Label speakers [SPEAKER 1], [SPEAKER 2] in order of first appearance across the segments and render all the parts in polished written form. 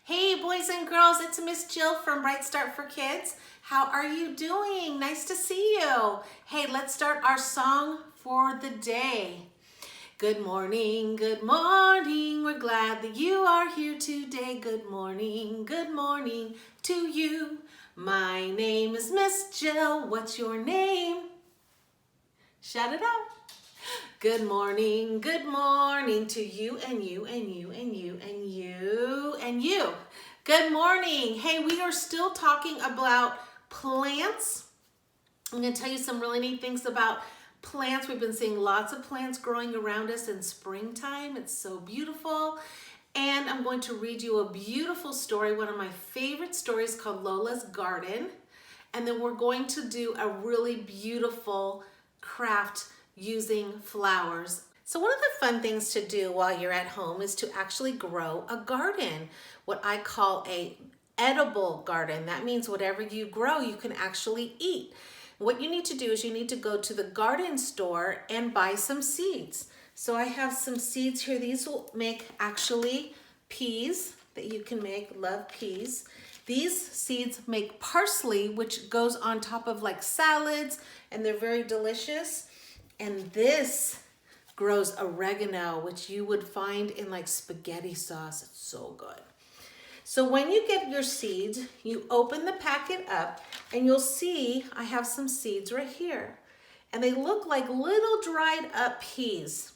[SPEAKER 1] Hey boys and girls, it's Miss Jill from Bright Start for Kids. How are you doing? Nice to see you. Hey, let's start our song for the day. Good morning, we're glad that you are here today. Good morning to you. My name is Miss Jill, what's your name? Shout it out. Good morning to you and you and you and you and you and you. Good morning. Hey, we are still talking about plants. I'm going to tell you some really neat things about plants. We've been seeing lots of plants growing around us in springtime. It's so beautiful. And I'm going to read you a beautiful story, one of my favorite stories called Lola's Garden. And then we're going to do a really beautiful craft using flowers. So one of the fun things to do while you're at home is to actually grow a garden, what I call a edible garden. That means whatever you grow, you can actually eat. What you need to do is you need to go to the garden store and buy some seeds. So I have some seeds here. These will make actually peas that you can make. Love peas. These seeds make parsley, which goes on top of like salads, and they're very delicious. And this grows oregano, which you would find in like spaghetti sauce. It's so good. So when you get your seeds, you open the packet up and you'll see I have some seeds right here. And they look like little dried up peas.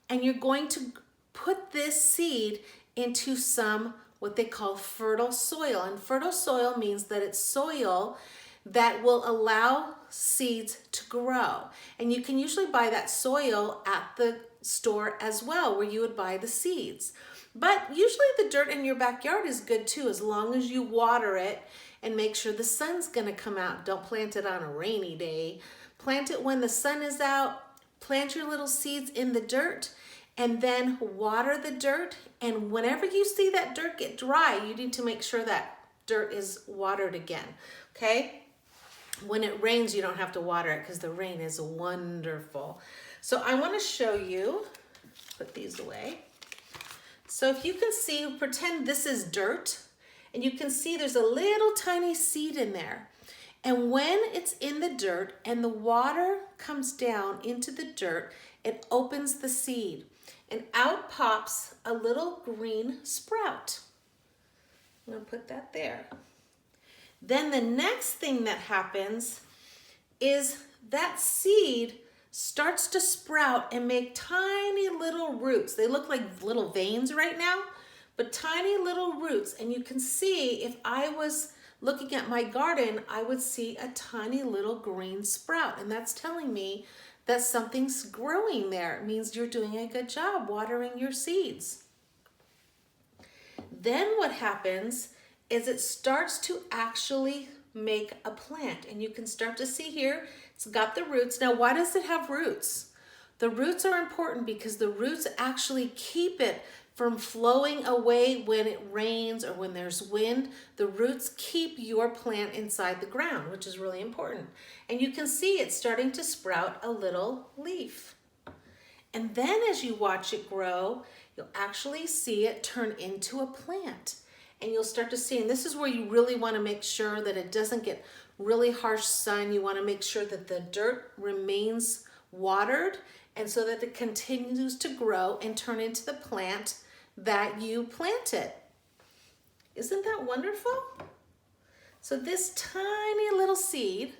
[SPEAKER 1] And you're going to put this seed into some what they call fertile soil. And fertile soil means that it's soil that will allow seeds to grow. And you can usually buy that soil at the store as well, where you would buy the seeds. But usually the dirt in your backyard is good too, as long as you water it and make sure the sun's gonna come out. Don't plant it on a rainy day. Plant it when the sun is out. Plant your little seeds in the dirt and then water the dirt. And whenever you see that dirt get dry, you need to make sure that dirt is watered again, okay? When it rains, you don't have to water it because the rain is wonderful. So I want to show you, put these away. So if you can see, pretend this is dirt, and you can see there's a little tiny seed in there. And when it's in the dirt and the water comes down into the dirt, it opens the seed and out pops a little green sprout. I'm going to put that there. Then the next thing that happens is that seed starts to sprout and make tiny little roots. They look like little veins right now, but tiny little roots. And you can see, if I was looking at my garden, I would see a tiny little green sprout. And that's telling me that something's growing there. It means you're doing a good job watering your seeds. Then what happens is it starts to actually make a plant. And you can start to see here, it's got the roots. Now, why does it have roots? The roots are important because the roots actually keep it from flowing away when it rains or when there's wind. The roots keep your plant inside the ground, which is really important. And you can see it's starting to sprout a little leaf. And then as you watch it grow, you'll actually see it turn into a plant. And you'll start to see, and this is where you really want to make sure that it doesn't get really harsh sun. You want to make sure that the dirt remains watered, and so that it continues to grow and turn into the plant that you planted. Isn't that wonderful? So this tiny little seed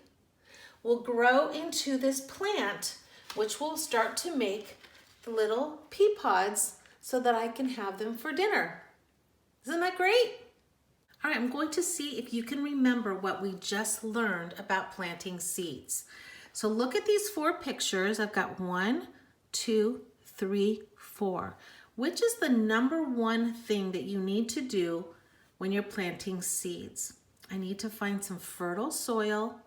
[SPEAKER 1] will grow into this plant, which will start to make the little pea pods so that I can have them for dinner. Isn't that great? All right, I'm going to see if you can remember what we just learned about planting seeds. So look at these 4 pictures. I've got 1, 2, 3, 4. Which is the number one thing that you need to do when you're planting seeds? I need to find some fertile soil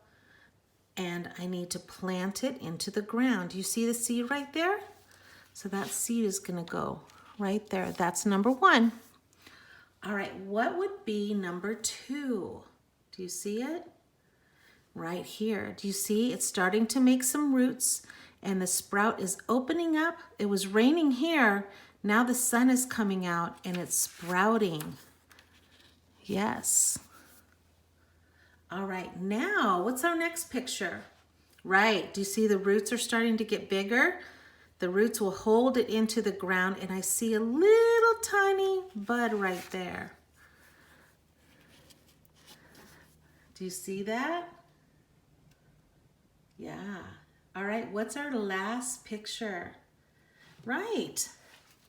[SPEAKER 1] and I need to plant it into the ground. You see the seed right there? So that seed is gonna go right there. That's number 1. All right, what would be number 2? Do you see it? Right here. Do you see? It's starting to make some roots and the sprout is opening up. It was raining here. Now the sun is coming out and it's sprouting. Yes. All right, now what's our next picture? Right, do you see the roots are starting to get bigger? The roots will hold it into the ground, and I see a little tiny bud right there. Do you see that? Yeah. All right, what's our last picture? Right,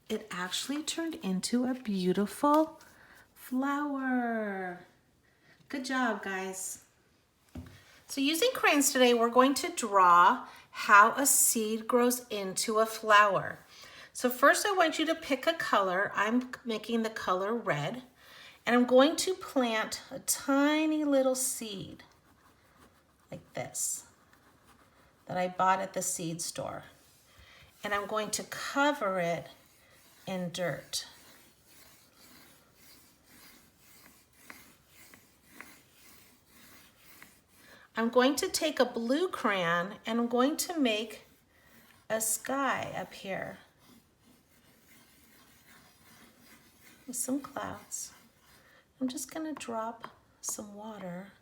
[SPEAKER 1] it actually turned into a beautiful flower. Good job, guys. So using crayons today, we're going to draw how a seed grows into a flower. So first I want you to pick a color. I'm making the color red, and I'm going to plant a tiny little seed like this that I bought at the seed store. And I'm going to cover it in dirt. I'm going to take a blue crayon and I'm going to make a sky up here with some clouds. I'm just going to drop some water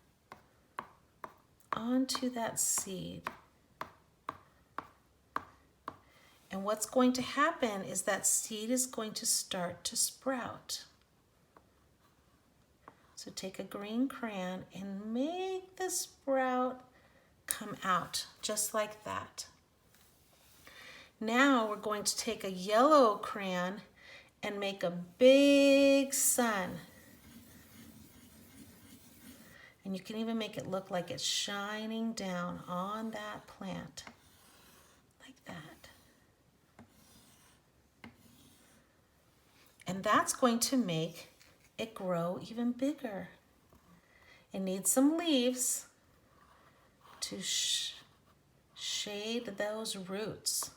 [SPEAKER 1] onto that seed. And what's going to happen is that seed is going to start to sprout. So take a green crayon and make the sprout come out just like that. Now we're going to take a yellow crayon and make a big sun. And you can even make it look like it's shining down on that plant, like that. And that's going to make it grow even bigger. It needs some leaves to shade those roots.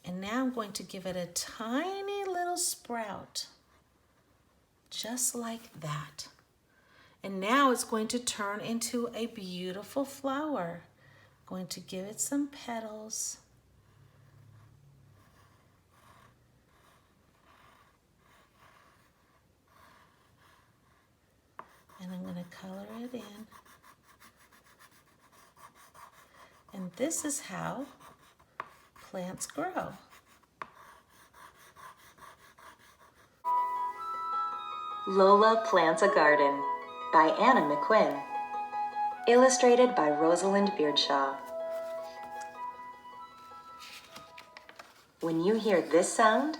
[SPEAKER 1] And now I'm going to give it a tiny little sprout, just like that. And now it's going to turn into a beautiful flower. I'm going to give it some petals. And I'm going to color it in. And this is how plants grow.
[SPEAKER 2] Lola Plants a Garden by Anna McQuinn. Illustrated by Rosalind Beardshaw. When you hear this sound,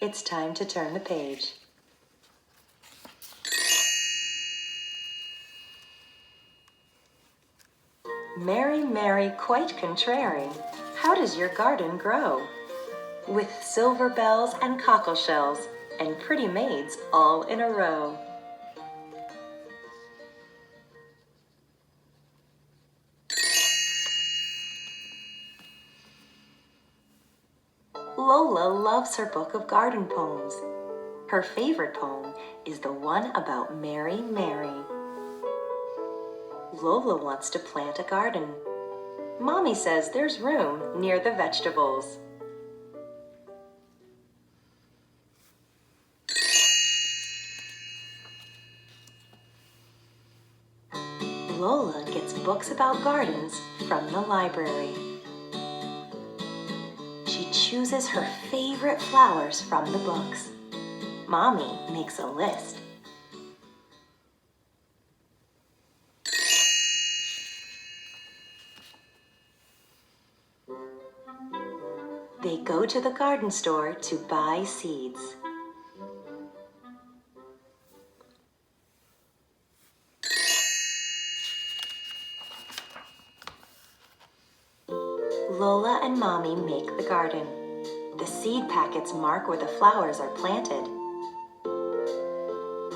[SPEAKER 2] it's time to turn the page. Mary, Mary, quite contrary, how does your garden grow? With silver bells and cockle shells and pretty maids all in a row. Lola loves her book of garden poems. Her favorite poem is the one about Mary, Mary. Lola wants to plant a garden. Mommy says there's room near the vegetables. Lola gets books about gardens from the library. She chooses her favorite flowers from the books. Mommy makes a list. They go to the garden store to buy seeds. Lola and Mommy make the garden. The seed packets mark where the flowers are planted.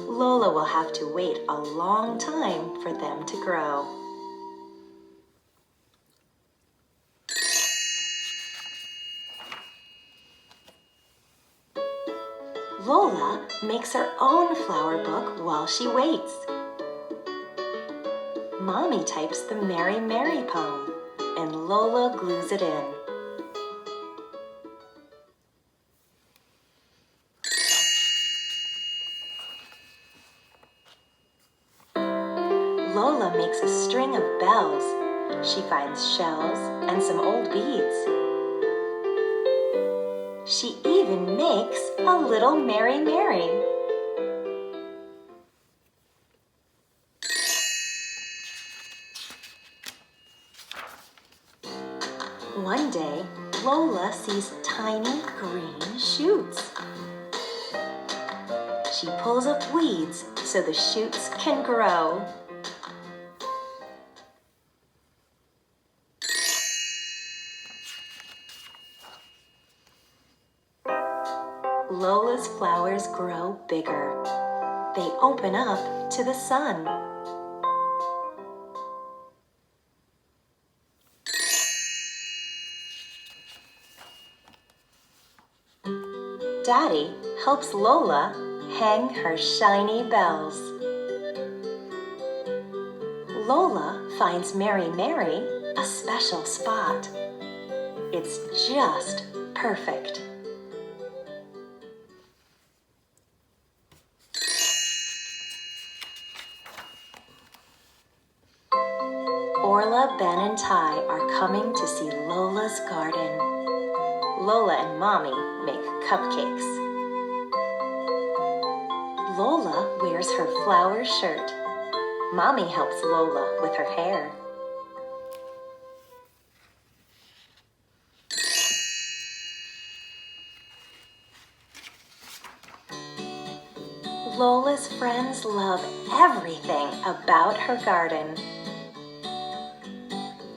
[SPEAKER 2] Lola will have to wait a long time for them to grow. Lola makes her own flower book while she waits. Mommy types the Mary, Mary poem, and Lola glues it in. finds shells and some old beads. She even makes a little Mary Mary. One day, Lola sees tiny green shoots. She pulls up weeds so the shoots can grow. Lola's flowers grow bigger. They open up to the sun. Daddy helps Lola hang her shiny bells. Lola finds Mary Mary a special spot. It's just perfect. Orla, Ben, and Ty are coming to see Lola's garden. Lola and Mommy make cupcakes. Lola wears her flower shirt. Mommy helps Lola with her hair. Lola's friends love everything about her garden.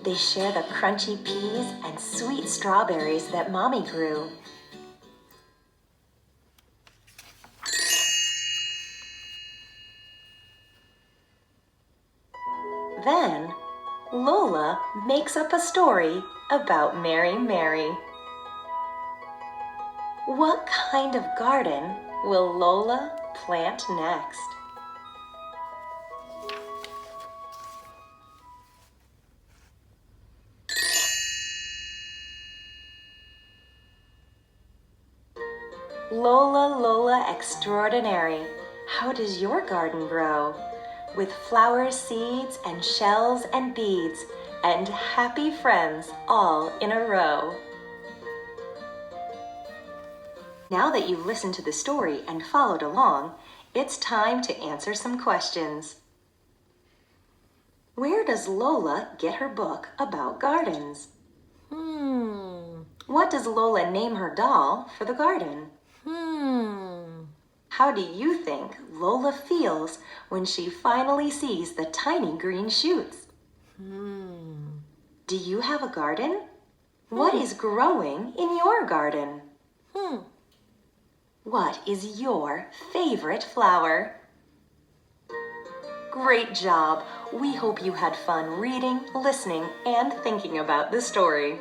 [SPEAKER 2] They share the crunchy peas and sweet strawberries that Mommy grew. Then, Lola makes up a story about Mary Mary. What kind of garden will Lola plant next? Lola, Lola extraordinary, how does your garden grow? With flowers, seeds, and shells and beads, and happy friends all in a row. Now that you've listened to the story and followed along, it's time to answer some questions. Where does Lola get her book about gardens? What does Lola name her doll for the garden? How do you think Lola feels when she finally sees the tiny green shoots? Do you have a garden? What is growing in your garden? What is your favorite flower? Great job! We hope you had fun reading, listening, and thinking about the story.